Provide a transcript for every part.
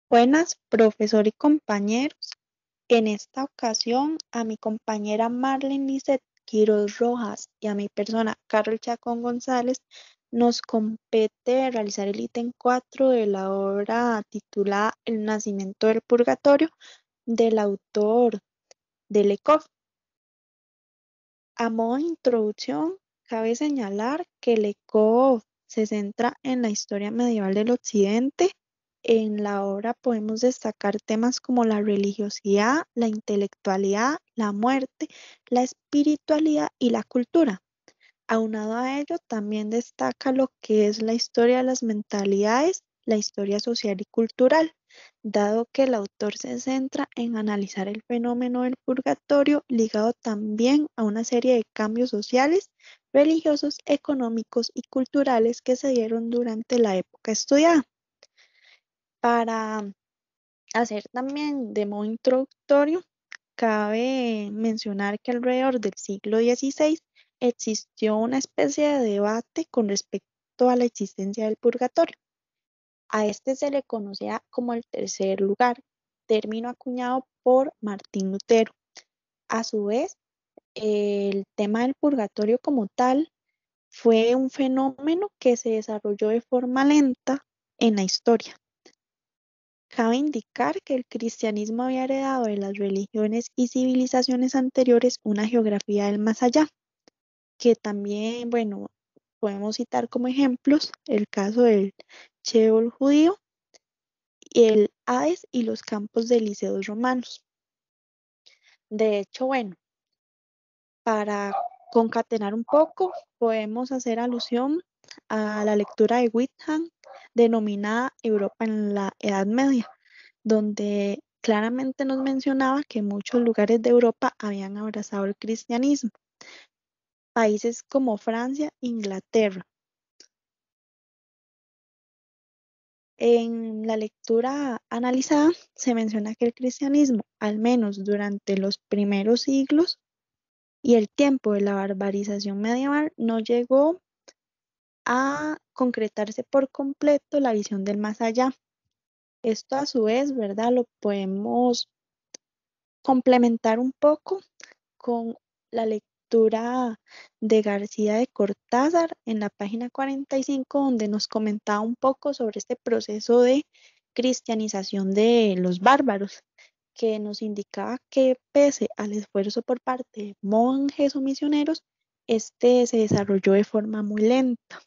Buenas, profesor y compañeros. En esta ocasión, a mi compañera Marlene Lizeth Quiroz Rojas y a mi persona, Carol Chacón González, nos compete realizar el ítem 4 de la obra titulada El nacimiento del purgatorio del autor de Lecoq. A modo de introducción, cabe señalar que Lecoq se centra en la historia medieval del Occidente. En la obra podemos destacar temas como la religiosidad, la intelectualidad, la muerte, la espiritualidad y la cultura. Aunado a ello, también destaca lo que es la historia de las mentalidades, la historia social y cultural, dado que el autor se centra en analizar el fenómeno del purgatorio ligado también a una serie de cambios sociales, religiosos, económicos y culturales que se dieron durante la época estudiada. Para hacer también de modo introductorio, cabe mencionar que alrededor del siglo XVI existió una especie de debate con respecto a la existencia del purgatorio. A este se le conocía como el tercer lugar, término acuñado por Martín Lutero. A su vez, el tema del purgatorio como tal fue un fenómeno que se desarrolló de forma lenta en la historia. Cabe indicar que el cristianismo había heredado de las religiones y civilizaciones anteriores una geografía del más allá, que también, bueno, podemos citar como ejemplos el caso del Sheol judío, el Hades y los campos de elíseos romanos. De hecho, bueno, para concatenar un poco, podemos hacer alusión a la lectura de Whitham denominada Europa en la Edad Media, donde claramente nos mencionaba que muchos lugares de Europa habían abrazado el cristianismo, países como Francia, Inglaterra. En la lectura analizada se menciona que el cristianismo, al menos durante los primeros siglos y el tiempo de la barbarización medieval, no llegó a concretarse por completo la visión del más allá. Esto a su vez, ¿verdad? Lo podemos complementar un poco con la lectura de García de Cortázar en la página 45, donde nos comentaba un poco sobre este proceso de cristianización de los bárbaros, que nos indicaba que pese al esfuerzo por parte de monjes o misioneros, este se desarrolló de forma muy lenta.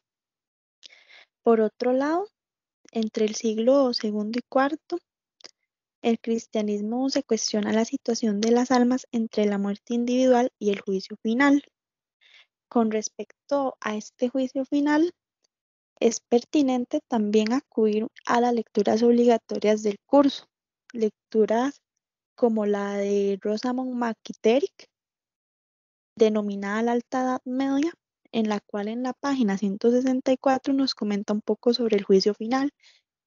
Por otro lado, entre el siglo segundo y cuarto, el cristianismo se cuestiona la situación de las almas entre la muerte individual y el juicio final. Con respecto a este juicio final, es pertinente también acudir a las lecturas obligatorias del curso, lecturas como la de Rosamond McKitterick, denominada la Alta Edad Media, en la cual en la página 164 nos comenta un poco sobre el juicio final,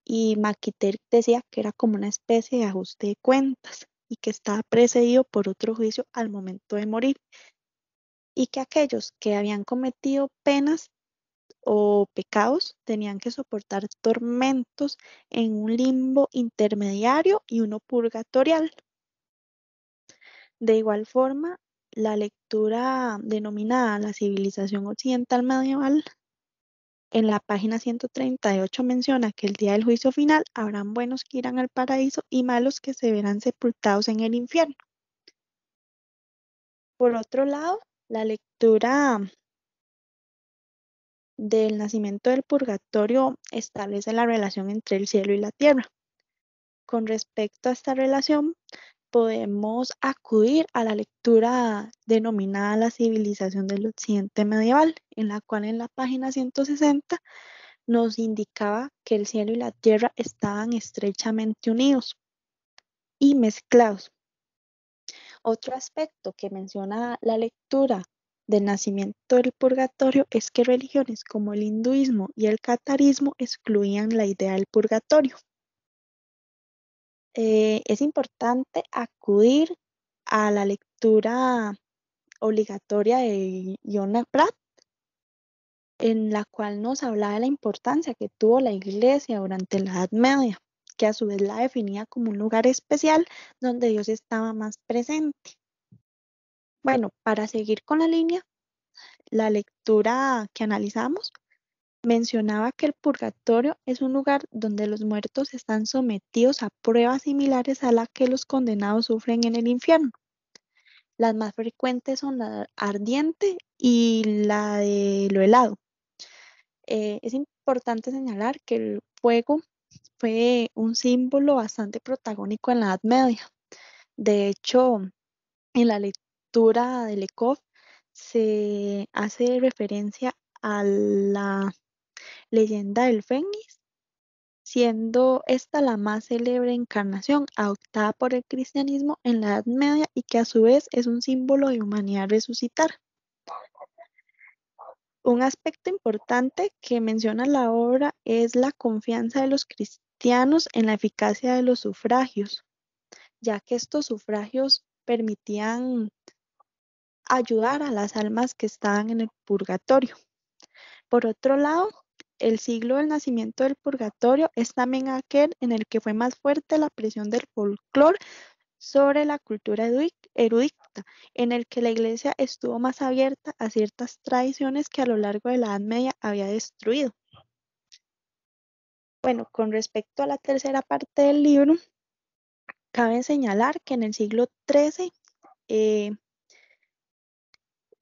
y McKitterick decía que era como una especie de ajuste de cuentas y que estaba precedido por otro juicio al momento de morir, y que aquellos que habían cometido penas o pecados tenían que soportar tormentos en un limbo intermediario y uno purgatorial. De igual forma, la lectura denominada La civilización occidental medieval en la página 138 menciona que el día del juicio final habrán buenos que irán al paraíso y malos que se verán sepultados en el infierno. Por otro lado, la lectura del nacimiento del purgatorio establece la relación entre el cielo y la tierra. Con respecto a esta relación, podemos acudir a la lectura denominada La civilización del occidente medieval, en la cual en la página 160 nos indicaba que el cielo y la tierra estaban estrechamente unidos y mezclados. Otro aspecto que menciona la lectura del nacimiento del purgatorio es que religiones como el hinduismo y el catarismo excluían la idea del purgatorio. Es importante acudir a la lectura obligatoria de Yona Pratt, en la cual nos habla de la importancia que tuvo la iglesia durante la Edad Media, que a su vez la definía como un lugar especial donde Dios estaba más presente. Bueno, para seguir con la línea, la lectura que analizamos mencionaba que el purgatorio es un lugar donde los muertos están sometidos a pruebas similares a las que los condenados sufren en el infierno. Las más frecuentes son la ardiente y la de lo helado. Es importante señalar que el fuego fue un símbolo bastante protagónico en la Edad Media. De hecho, en la lectura de Lecoq se hace referencia a la leyenda del Fénix, siendo esta la más célebre encarnación adoptada por el cristianismo en la Edad Media y que a su vez es un símbolo de humanidad resucitar. Un aspecto importante que menciona la obra es la confianza de los cristianos en la eficacia de los sufragios, ya que estos sufragios permitían ayudar a las almas que estaban en el purgatorio. Por otro lado, el siglo del nacimiento del purgatorio es también aquel en el que fue más fuerte la presión del folclore sobre la cultura erudita, en el que la iglesia estuvo más abierta a ciertas tradiciones que a lo largo de la Edad Media había destruido. Bueno, con respecto a la tercera parte del libro, cabe señalar que en el siglo XIII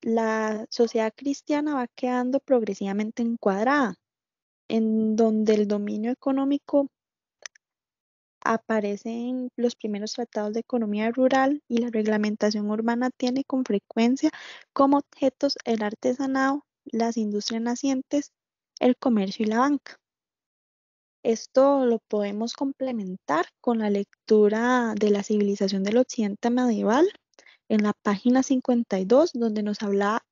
la sociedad cristiana va quedando progresivamente encuadrada, en donde el dominio económico aparecen los primeros tratados de economía rural y la reglamentación urbana tiene con frecuencia como objetos el artesanado, las industrias nacientes, el comercio y la banca. Esto lo podemos complementar con la lectura de la civilización del occidente medieval en la página 52, donde nos habla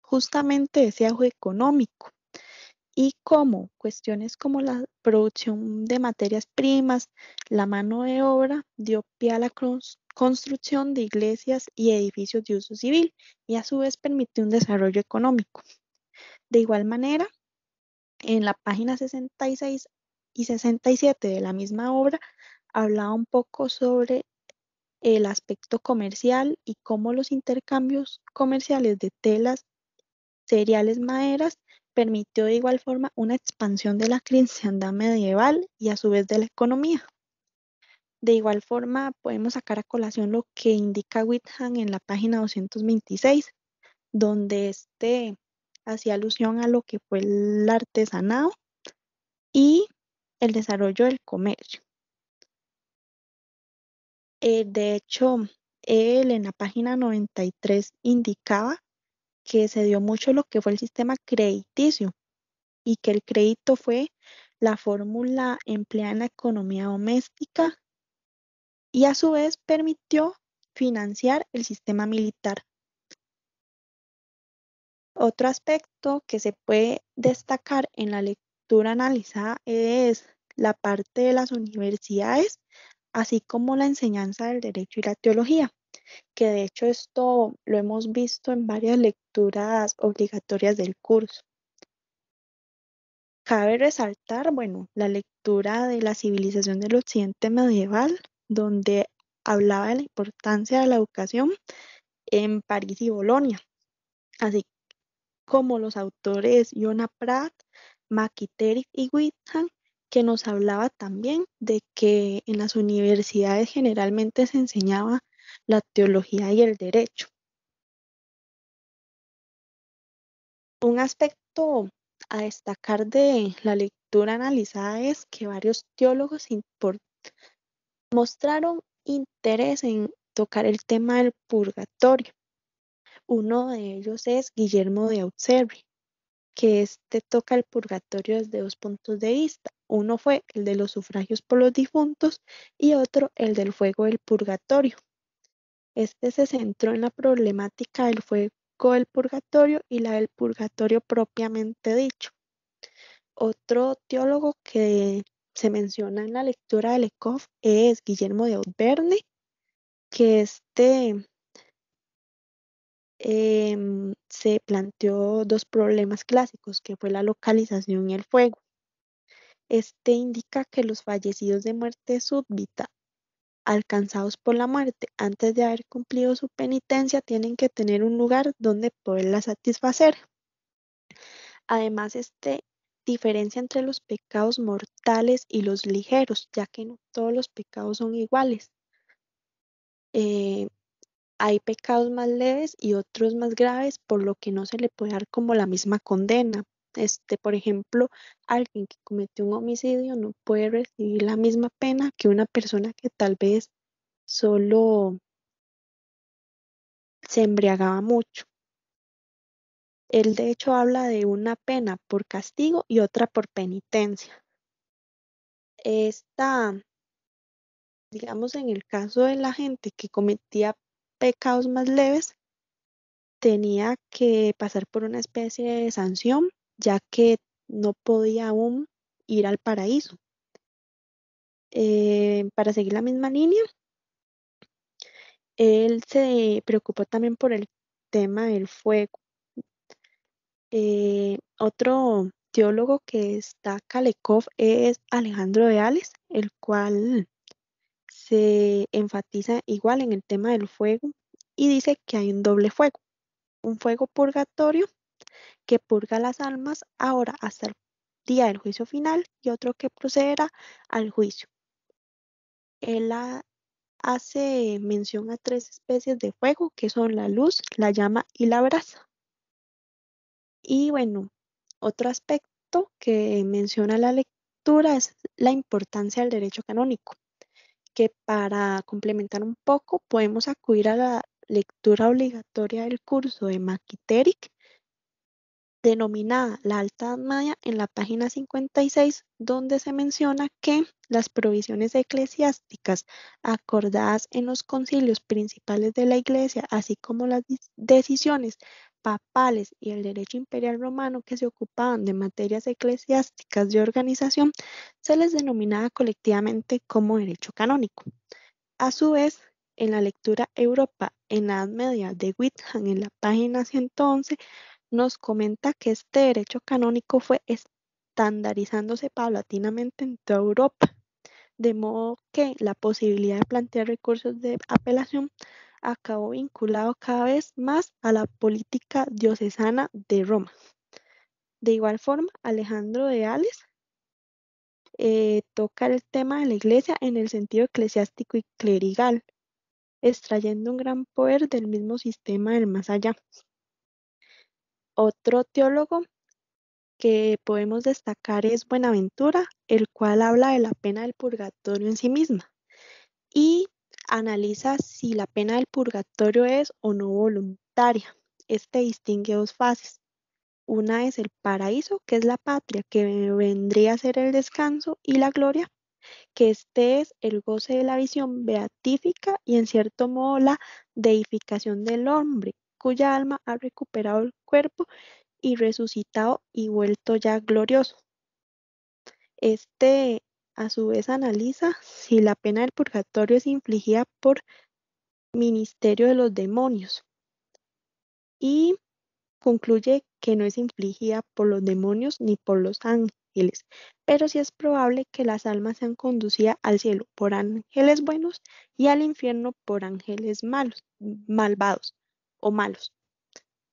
justamente de ese auge económico y cómo cuestiones como la producción de materias primas, la mano de obra dio pie a la construcción de iglesias y edificios de uso civil y a su vez permitió un desarrollo económico. De igual manera, en la página 66 y 67 de la misma obra, hablaba un poco sobre el aspecto comercial y cómo los intercambios comerciales de telas, cereales, maderas, permitió de igual forma una expansión de la cristiandad medieval y a su vez de la economía. De igual forma, podemos sacar a colación lo que indica Whitham en la página 226, donde hacía alusión a lo que fue el artesanado y el desarrollo del comercio. De hecho, él en la página 93 indicaba que se dio mucho lo que fue el sistema crediticio y que el crédito fue la fórmula empleada en la economía doméstica y a su vez permitió financiar el sistema militar. Otro aspecto que se puede destacar en la lectura analizada es la parte de las universidades, así como la enseñanza del derecho y la teología, que de hecho esto lo hemos visto en varias lecturas obligatorias del curso. Cabe resaltar, bueno, la lectura de la civilización del occidente medieval, donde hablaba de la importancia de la educación en París y Bolonia, así como los autores Yona Pratt, Makiterik y Whitham, que nos hablaba también de que en las universidades generalmente se enseñaba la teología y el derecho. Un aspecto a destacar de la lectura analizada es que varios teólogos mostraron interés en tocar el tema del purgatorio. Uno de ellos es Guillermo de Auxerre, que toca el purgatorio desde dos puntos de vista. Uno fue el de los sufragios por los difuntos y otro el del fuego del purgatorio. Se centró en la problemática del fuego del purgatorio y la del purgatorio propiamente dicho. Otro teólogo que se menciona en la lectura de Lecoq es Guillermo de Auvergne, que se planteó dos problemas clásicos, que fue la localización y el fuego. Este indica que los fallecidos de muerte súbita, alcanzados por la muerte antes de haber cumplido su penitencia, tienen que tener un lugar donde poderla satisfacer. Además, diferencia entre los pecados mortales y los ligeros, ya que no todos los pecados son iguales. Eh, Hay pecados más leves y otros más graves, por lo que no se le puede dar como la misma condena. Por ejemplo, alguien que cometió un homicidio no puede recibir la misma pena que una persona que tal vez solo se embriagaba mucho. Él de hecho habla de una pena por castigo y otra por penitencia. Esta, digamos, en el caso de la gente que cometía pecados más leves, tenía que pasar por una especie de sanción, ya que no podía aún ir al paraíso. Para seguir la misma línea, él se preocupó también por el tema del fuego. Otro teólogo que destaca Lekov es Alejandro de Ales, el cual se enfatiza igual en el tema del fuego y dice que hay un doble fuego, un fuego purgatorio que purga las almas ahora hasta el día del juicio final y otro que procederá al juicio. Él hace mención a tres especies de fuego que son la luz, la llama y la brasa. Y bueno, otro aspecto que menciona la lectura es la importancia del derecho canónico, que para complementar un poco podemos acudir a la lectura obligatoria del curso de Maquiteric, denominada la Alta Edad Media, en la página 56, donde se menciona que las provisiones eclesiásticas acordadas en los concilios principales de la Iglesia, así como las decisiones papales y el derecho imperial romano que se ocupaban de materias eclesiásticas de organización, se les denominaba colectivamente como derecho canónico. A su vez, en la lectura Europa en la Edad Media de Whitham, en la página 111, nos comenta que este derecho canónico fue estandarizándose paulatinamente en toda Europa, de modo que la posibilidad de plantear recursos de apelación acabó vinculado cada vez más a la política diocesana de Roma. De igual forma, Alejandro de Ales toca el tema de la iglesia en el sentido eclesiástico y clerical, extrayendo un gran poder del mismo sistema del más allá. Otro teólogo que podemos destacar es Buenaventura, el cual habla de la pena del purgatorio en sí misma y analiza si la pena del purgatorio es o no voluntaria. Este distingue dos fases. Una es el paraíso, que es la patria, que vendría a ser el descanso, y la gloria, que este es el goce de la visión beatífica y en cierto modo la deificación del hombre, cuya alma ha recuperado el cuerpo y resucitado y vuelto ya glorioso. Este, a su vez, analiza si la pena del purgatorio es infligida por ministerio de los demonios y concluye que no es infligida por los demonios ni por los ángeles, pero sí es probable que las almas sean conducidas al cielo por ángeles buenos y al infierno por ángeles malos, malvados o malos.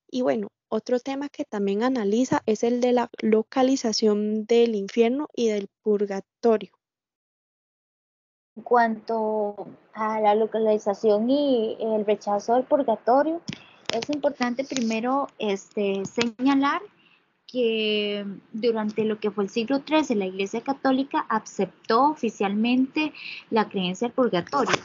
Y bueno, otro tema que también analiza es el de la localización del infierno y del purgatorio. En cuanto a la localización y el rechazo del purgatorio, es importante primero señalar que durante lo que fue el siglo XIII la Iglesia Católica aceptó oficialmente la creencia del purgatorio.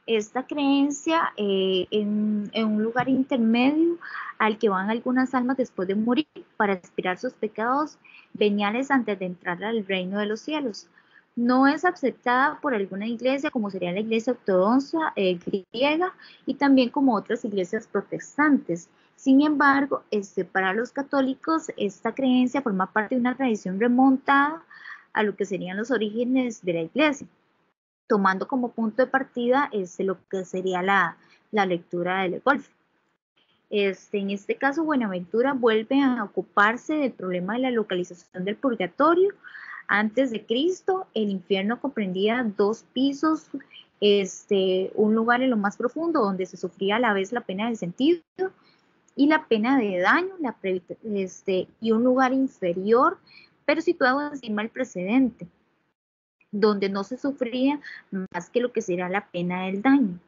Esta creencia en un lugar intermedio al que van algunas almas después de morir para expiar sus pecados veniales antes de entrar al reino de los cielos. No es aceptada por alguna iglesia, como sería la iglesia ortodoxa griega y también como otras iglesias protestantes. Sin embargo, para los católicos, esta creencia forma parte de una tradición remontada a lo que serían los orígenes de la iglesia, tomando como punto de partida lo que sería la lectura del golf. En este caso, Buenaventura vuelve a ocuparse del problema de la localización del purgatorio, Antes de Cristo, el infierno comprendía 2 pisos, un lugar en lo más profundo donde se sufría a la vez la pena del sentido y la pena de daño, y un lugar inferior, pero situado encima del precedente, donde no se sufría más que lo que sería la pena del daño.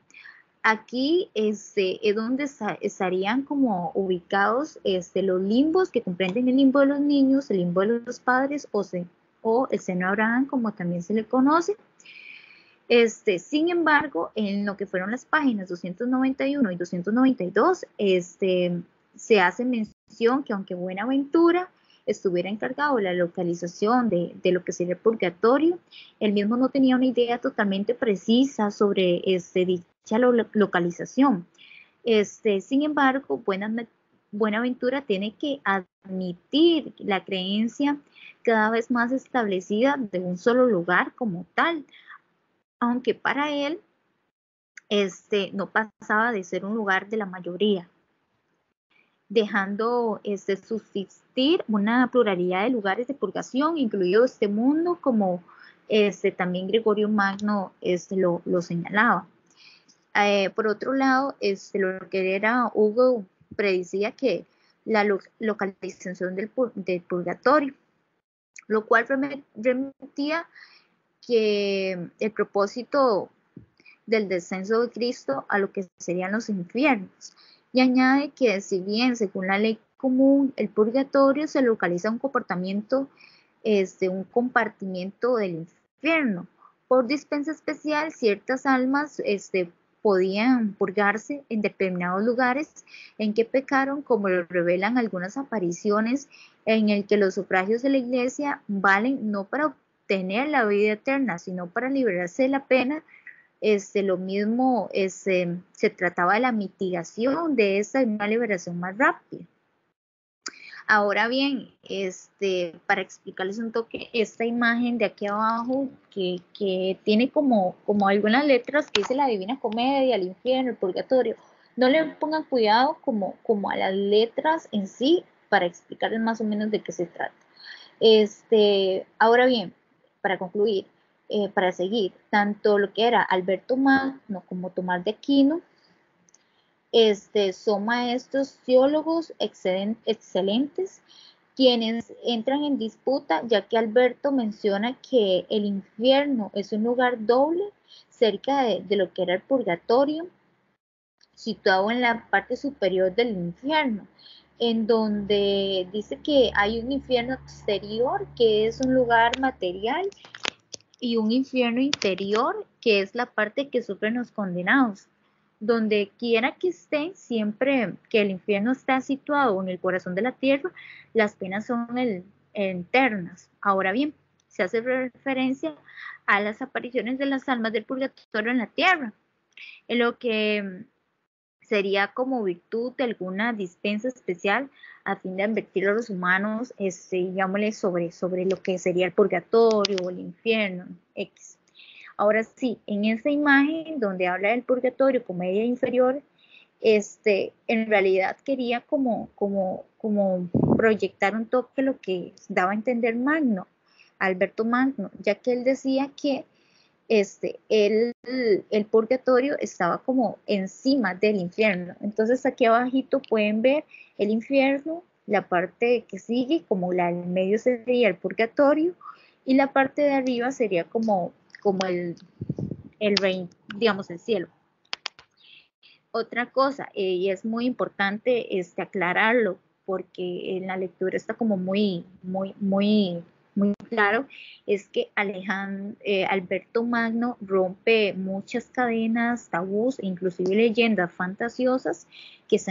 Aquí es donde estarían como ubicados los limbos, que comprenden el limbo de los niños, el limbo de los padres o el seno de Abraham, como también se le conoce. Sin embargo, en lo que fueron las páginas 291 y 292, se hace mención que aunque Buenaventura estuviera encargado de la localización de lo que sería el purgatorio, él mismo no tenía una idea totalmente precisa sobre dicha localización. Sin embargo, Buenaventura tiene que admitir la creencia cada vez más establecida de un solo lugar como tal, aunque para él no pasaba de ser un lugar de la mayoría, dejando subsistir una pluralidad de lugares de purgación, incluido este mundo, como también Gregorio Magno lo señalaba. Por otro lado, lo que era Hugo predecía que la localización del purgatorio, lo cual remitía que el propósito del descenso de Cristo a lo que serían los infiernos, y añade que si bien según la ley común el purgatorio se localiza un compartimiento del infierno, por dispensa especial ciertas almas podían purgarse en determinados lugares en que pecaron, como lo revelan algunas apariciones en el que los sufragios de la iglesia valen no para obtener la vida eterna, sino para librarse de la pena. Lo mismo se trataba de la mitigación de esta y una liberación más rápida. Ahora bien, para explicarles un toque, esta imagen de aquí abajo que tiene como algunas letras que dice la Divina Comedia, el infierno, el purgatorio, no le pongan cuidado como a las letras en sí, para explicarles más o menos de qué se trata. Ahora bien, para concluir, para seguir, tanto lo que era Alberto Magno como Tomás de Aquino, son maestros teólogos excelentes, quienes entran en disputa, ya que Alberto menciona que el infierno es un lugar doble cerca de lo que era el purgatorio, situado en la parte superior del infierno, en donde dice que hay un infierno exterior, que es un lugar material, y un infierno interior, que es la parte que sufren los condenados. Donde quiera que estén, siempre que el infierno está situado en el corazón de la tierra, las penas son eternas. Ahora bien, se hace referencia a las apariciones de las almas del purgatorio en la tierra, en lo que sería como virtud de alguna dispensa especial a fin de advertir a los humanos, digámosle, sobre lo que sería el purgatorio o el infierno, X. Ahora sí, en esa imagen donde habla del purgatorio como media inferior, en realidad quería como proyectar un toque lo que daba a entender Magno, Alberto Magno, ya que él decía que el purgatorio estaba como encima del infierno. Entonces aquí abajito pueden ver el infierno, la parte que sigue, como la del medio sería el purgatorio, y la parte de arriba sería como el reino, digamos, el cielo. Otra cosa, y es muy importante aclararlo, porque en la lectura está como muy claro, es que Alberto Magno rompe muchas cadenas, tabús, inclusive leyendas fantasiosas que se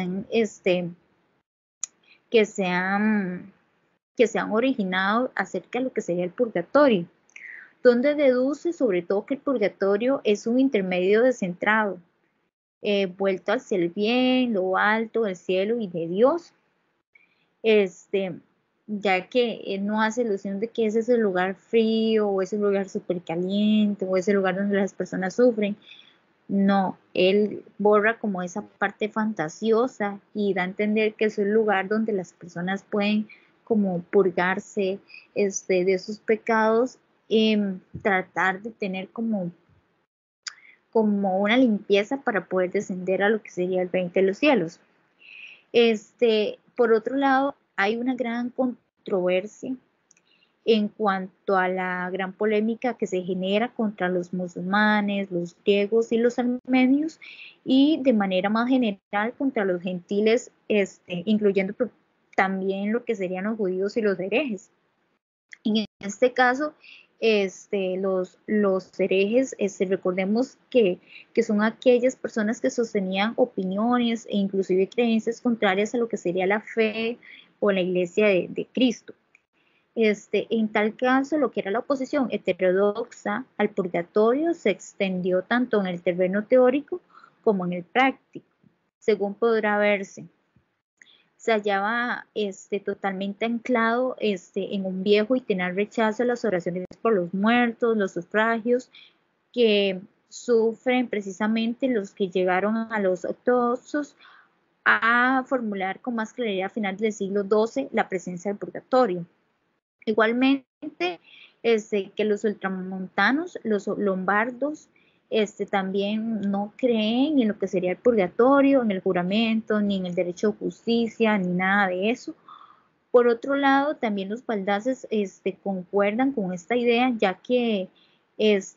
han originado acerca de lo que sería el purgatorio, donde deduce sobre todo que el purgatorio es un intermedio descentrado, vuelto hacia el bien, lo alto, el cielo y de Dios, ya que no hace ilusión de que ese es el lugar frío, o ese lugar súper caliente, o ese lugar donde las personas sufren. No, él borra como esa parte fantasiosa y da a entender que es un lugar donde las personas pueden como purgarse de esos pecados, tratar de tener como una limpieza para poder descender a lo que sería el reino de los cielos. Por otro lado, hay una gran controversia en cuanto a la gran polémica que se genera contra los musulmanes, los griegos y los armenios, y de manera más general contra los gentiles, incluyendo también lo que serían los judíos y los herejes. En este caso, los herejes, recordemos que son aquellas personas que sostenían opiniones e inclusive creencias contrarias a lo que sería la fe o la iglesia de Cristo. En tal caso, lo que era la oposición heterodoxa al purgatorio se extendió tanto en el terreno teórico como en el práctico, según podrá verse. Se hallaba totalmente anclado en un viejo y tenaz rechazo a las oraciones por los muertos, los sufragios que sufren precisamente los que llegaron a los ortodoxos a formular con más claridad a finales del siglo XII la presencia del purgatorio. Igualmente, que los ultramontanos, los lombardos, también no creen en lo que sería el purgatorio, en el juramento, ni en el derecho de justicia, ni nada de eso. Por otro lado, también los baldaces concuerdan con esta idea, ya que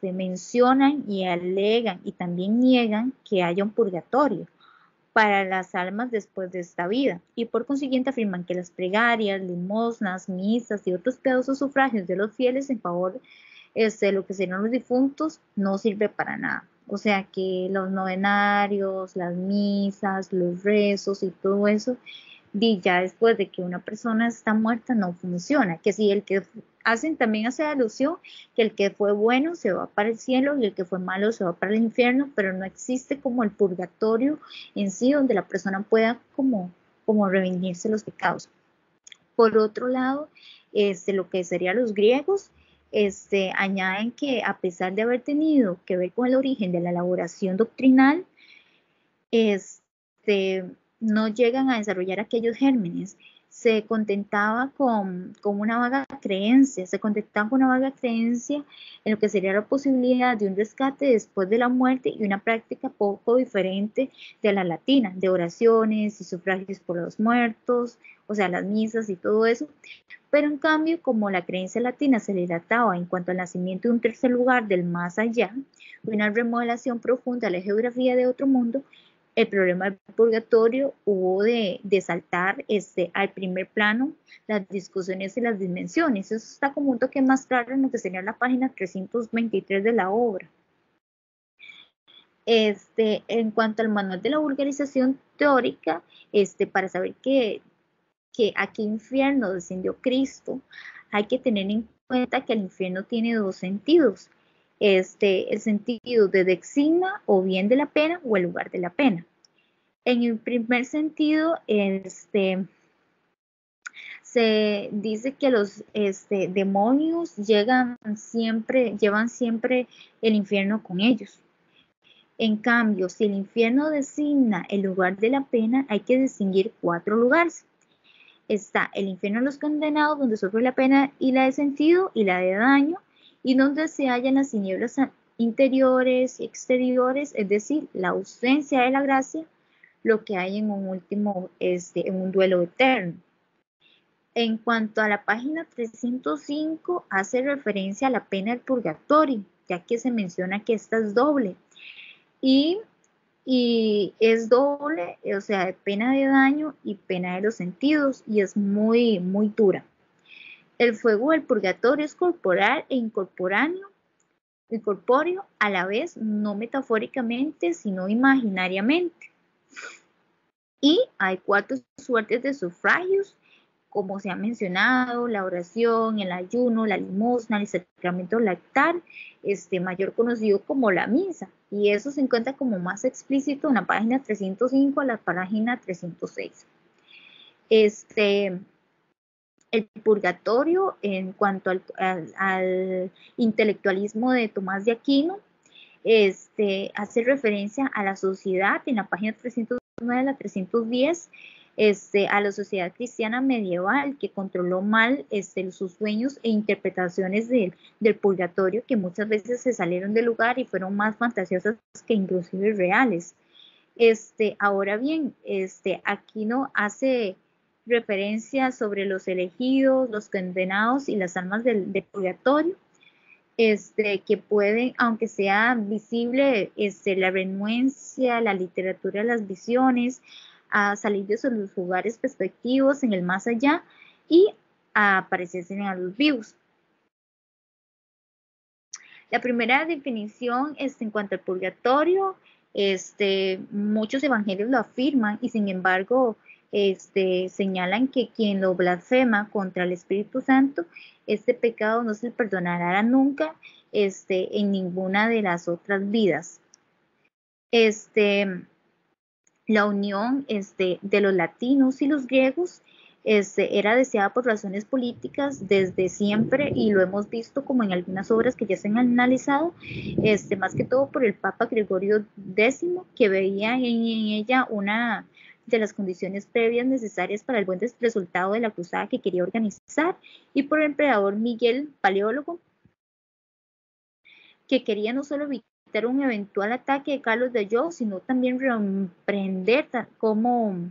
mencionan y alegan y también niegan que haya un purgatorio para las almas después de esta vida, y por consiguiente afirman que las plegarias, limosnas, misas y otros piadosos sufragios de los fieles en favor de lo que serían los difuntos no sirve para nada. O sea que los novenarios, las misas, los rezos y todo eso, ya después de que una persona está muerta no funciona, que si el que también hace alusión que el que fue bueno se va para el cielo y el que fue malo se va para el infierno, pero no existe como el purgatorio en sí donde la persona pueda como redimirse los pecados. Por otro lado, lo que serían los griegos, añaden que a pesar de haber tenido que ver con el origen de la elaboración doctrinal, no llegan a desarrollar aquellos gérmenes. Se contentaba con una vaga creencia, en lo que sería la posibilidad de un rescate después de la muerte y una práctica poco diferente de la latina, de oraciones y sufragios por los muertos, o sea, las misas y todo eso. Pero en cambio, como la creencia latina se le databa en cuanto al nacimiento de un tercer lugar del más allá, una remodelación profunda de la geografía de otro mundo, el problema del purgatorio hubo de saltar al primer plano las discusiones y las dimensiones. Eso está como un toque más claro en lo que sería la página 323 de la obra. En cuanto al manual de la vulgarización teórica, para saber que a qué infierno descendió Cristo, hay que tener en cuenta que el infierno tiene dos sentidos. El sentido de designa o bien de la pena o el lugar de la pena. En el primer sentido, se dice que los demonios llevan siempre el infierno con ellos. En cambio, si el infierno designa el lugar de la pena, hay que distinguir 4 lugares. Está el infierno de los condenados, donde sufre la pena y la de sentido y la de daño, y donde se hallan las tinieblas interiores y exteriores, es decir, la ausencia de la gracia, lo que hay en un último, en un duelo eterno. En cuanto a la página 305, hace referencia a la pena del purgatorio, ya que se menciona que esta es doble. Y es doble, o sea, de pena de daño y pena de los sentidos, y es muy, muy dura. El fuego del purgatorio es corporal e incorpóreo a la vez, no metafóricamente, sino imaginariamente. Y hay 4 suertes de sufragios, como se ha mencionado: la oración, el ayuno, la limosna, el sacramento lactar, mayor conocido como la misa, y eso se encuentra como más explícito en la página 305 a la página 306. El purgatorio, en cuanto al intelectualismo de Tomás de Aquino, hace referencia a la sociedad en la página 309 a la 310, a la sociedad cristiana medieval que controló mal sus sueños e interpretaciones del purgatorio, que muchas veces se salieron del lugar y fueron más fantasiosas que inclusive reales. Ahora bien, aquí no hace referencia sobre los elegidos, los condenados y las almas del purgatorio, que pueden, aunque sea visible la renuencia, la literatura, las visiones, a salir de sus lugares perspectivos en el más allá y a aparecerse a los vivos. La primera definición en cuanto al purgatorio, muchos evangelios lo afirman y sin embargo señalan que quien lo blasfema contra el Espíritu Santo, este pecado no se le perdonará nunca en ninguna de las otras vidas. La unión de los latinos y los griegos era deseada por razones políticas desde siempre y lo hemos visto como en algunas obras que ya se han analizado, más que todo por el Papa Gregorio X, que veía en ella una de las condiciones previas necesarias para el buen resultado de la cruzada que quería organizar, y por el emperador Miguel Paleólogo, que quería no solo evitar un eventual ataque de Carlos de Anjou, sino también reemprender cómo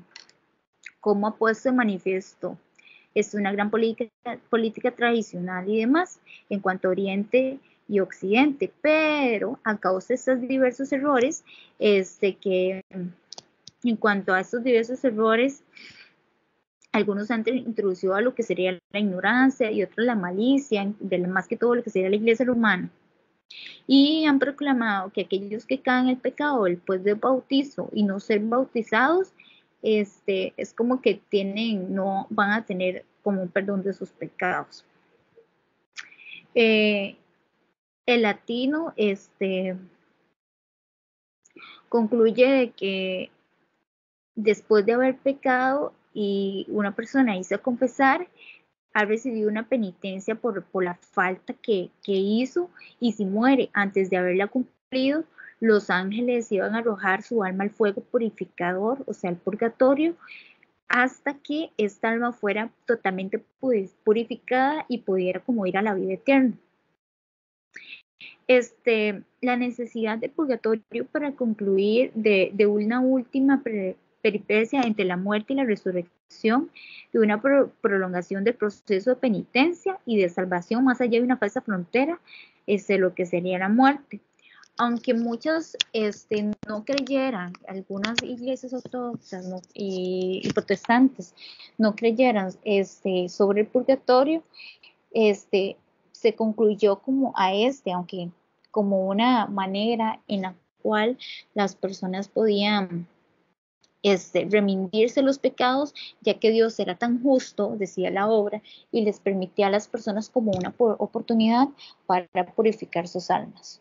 ha puesto de manifiesto una gran política tradicional y demás en cuanto a Oriente y Occidente, pero a causa de estos diversos errores, que en cuanto a estos diversos errores, algunos han introducido a lo que sería la ignorancia y otros la malicia, más que todo lo que sería la Iglesia romana. Y han proclamado que aquellos que caen en el pecado después del bautizo y no ser bautizados, es como que no van a tener como un perdón de sus pecados. El latino concluye de que después de haber pecado y una persona hizo confesar, ha recibido una penitencia por la falta que hizo, y si muere antes de haberla cumplido, los ángeles iban a arrojar su alma al fuego purificador, o sea, al purgatorio, hasta que esta alma fuera totalmente purificada y pudiera como ir a la vida eterna. La necesidad del purgatorio para concluir de una última peripecia entre la muerte y la resurrección, de una prolongación del proceso de penitencia y de salvación más allá de una falsa frontera, lo que sería la muerte. Aunque muchos no creyeran, algunas iglesias ortodoxas y protestantes no creyeran sobre el purgatorio, se concluyó como aunque como una manera en la cual las personas podían remindirse los pecados, ya que Dios era tan justo, decía la obra, y les permitía a las personas como una oportunidad para purificar sus almas.